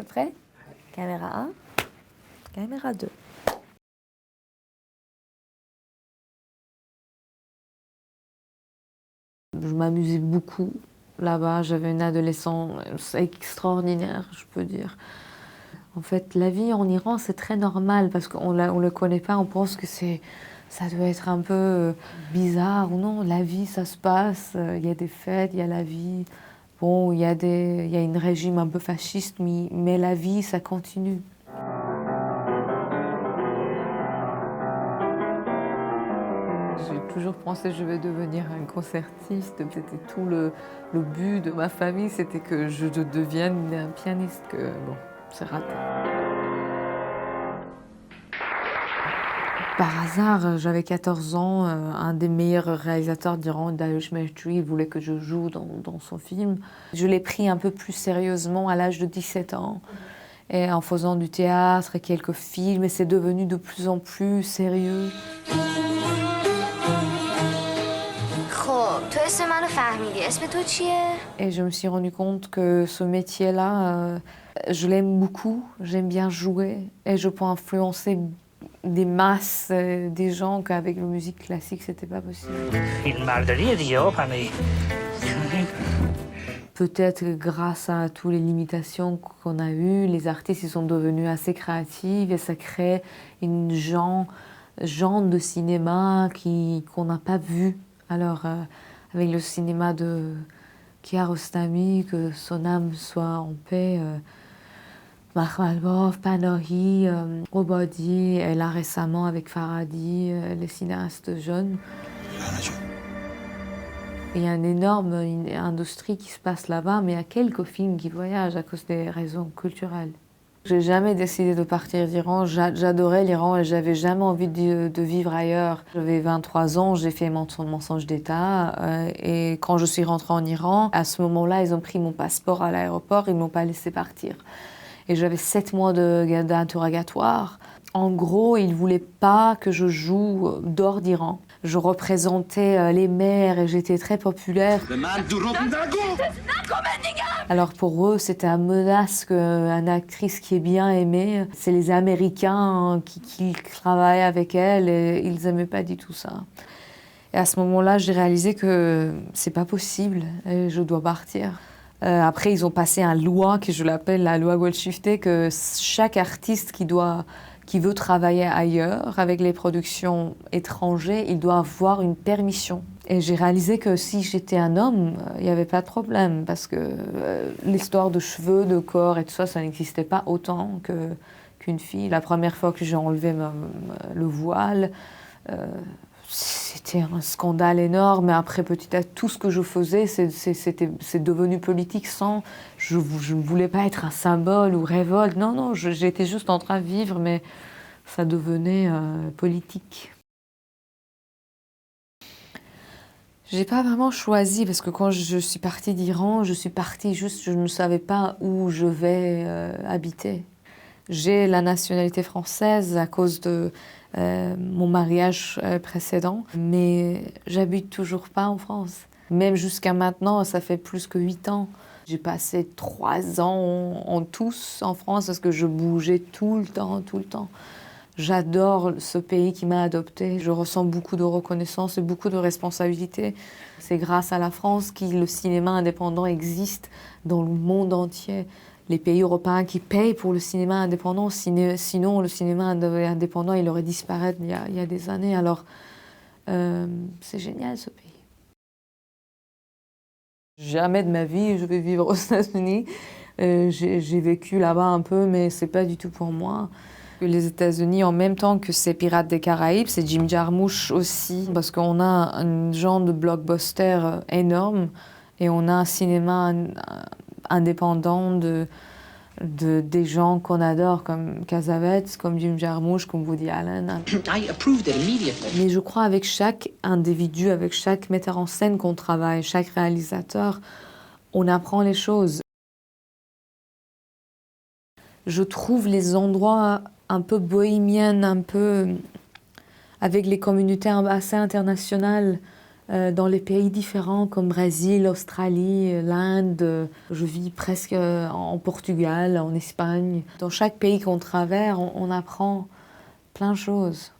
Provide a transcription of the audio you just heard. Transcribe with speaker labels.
Speaker 1: Prêt? Caméra 1, caméra 2. Je m'amusais beaucoup là-bas, j'avais une adolescence extraordinaire, je peux dire. En fait, la vie en Iran, c'est très normal parce qu'on ne le connaît pas, on pense que ça doit être un peu bizarre ou non. La vie, ça se passe, il y a des fêtes, il y a la vie. Bon, il y a un régime un peu fasciste, mais la vie, ça continue. J'ai toujours pensé que je vais devenir un concertiste. C'était tout le but de ma famille, c'était que je devienne un pianiste. Bon, c'est raté. Par hasard, j'avais 14 ans, un des meilleurs réalisateurs d'Iran, Darush Mehdi, voulait que je joue dans son film. Je l'ai pris un peu plus sérieusement à l'âge de 17 ans. Et en faisant du théâtre et quelques films, et c'est devenu de plus en plus sérieux. Et je me suis rendu compte que ce métier-là, je l'aime beaucoup, j'aime bien jouer et je peux influencer des masses, des gens qu'avec la musique classique, c'était pas possible. Peut-être grâce à toutes les limitations qu'on a eues, les artistes ils sont devenus assez créatifs et ça crée une genre de cinéma qu'on n'a pas vu. Alors, avec le cinéma de Kiarostami, que son âme soit en paix, Makhmalbaf, Panahi, Robadi, et là récemment avec Farhadi, les cinéastes jeunes. Il y a une énorme industrie qui se passe là-bas, mais il y a quelques films qui voyagent à cause des raisons culturelles. J'ai jamais décidé de partir d'Iran. J'adorais l'Iran et j'avais jamais envie de vivre ailleurs. J'avais 23 ans, j'ai fait mon mensonge d'État et quand je suis rentrée en Iran, à ce moment-là, ils ont pris mon passeport à l'aéroport, ils m'ont pas laissé partir. Et j'avais 7 mois d'interrogatoire. En gros, ils voulaient pas que je joue dehors d'Iran. Je représentais les mers et j'étais très populaire. Alors pour eux, c'était une menace qu'une actrice qui est bien aimée, c'est les Américains qui travaillent avec elle et ils n'aimaient pas du tout ça. Et à ce moment-là, j'ai réalisé que c'est pas possible et je dois partir. Après, ils ont passé une loi que je l'appelle la loi Goldshifteh, que chaque artiste qui veut travailler ailleurs avec les productions étrangères, il doit avoir une permission. Et j'ai réalisé que si j'étais un homme, il n'y avait pas de problème parce que l'histoire de cheveux, de corps et tout ça, ça n'existait pas autant qu'une fille. La première fois que j'ai enlevé le voile, c'était un scandale énorme. Mais après, petit à petit, tout ce que je faisais, c'est devenu politique sans... Je ne voulais pas être un symbole ou révolte. Non, non, j'étais juste en train de vivre, mais ça devenait politique. J'ai pas vraiment choisi parce que quand je suis partie d'Iran, je suis partie juste, je ne savais pas où je vais habiter. J'ai la nationalité française à cause de mon mariage précédent, mais j'habite toujours pas en France. Même jusqu'à maintenant, ça fait plus que 8 ans. J'ai passé 3 ans en tous en France parce que je bougeais tout le temps, tout le temps. J'adore ce pays qui m'a adoptée. Je ressens beaucoup de reconnaissance et beaucoup de responsabilité. C'est grâce à la France que le cinéma indépendant existe dans le monde entier. Les pays européens qui payent pour le cinéma indépendant, sinon le cinéma indépendant, il aurait disparu il y a des années. Alors, c'est génial ce pays. Jamais de ma vie, je vais vivre aux États-Unis. J'ai vécu là-bas un peu, mais c'est pas du tout pour moi. Les États-Unis, en même temps que c'est Pirates des Caraïbes, c'est Jim Jarmusch aussi, parce qu'on a un genre de blockbuster énorme et on a un cinéma indépendant des gens qu'on adore, comme Cassavetes, comme Jim Jarmusch, comme Woody Allen. Mais je crois avec chaque individu, avec chaque metteur en scène qu'on travaille, chaque réalisateur, on apprend les choses. Je trouve les endroits un peu bohémiennes, un peu avec les communautés assez internationales, dans les pays différents comme Brésil, Australie, l'Inde. Je vis presque en Portugal, en Espagne. Dans chaque pays qu'on traverse, on apprend plein de choses.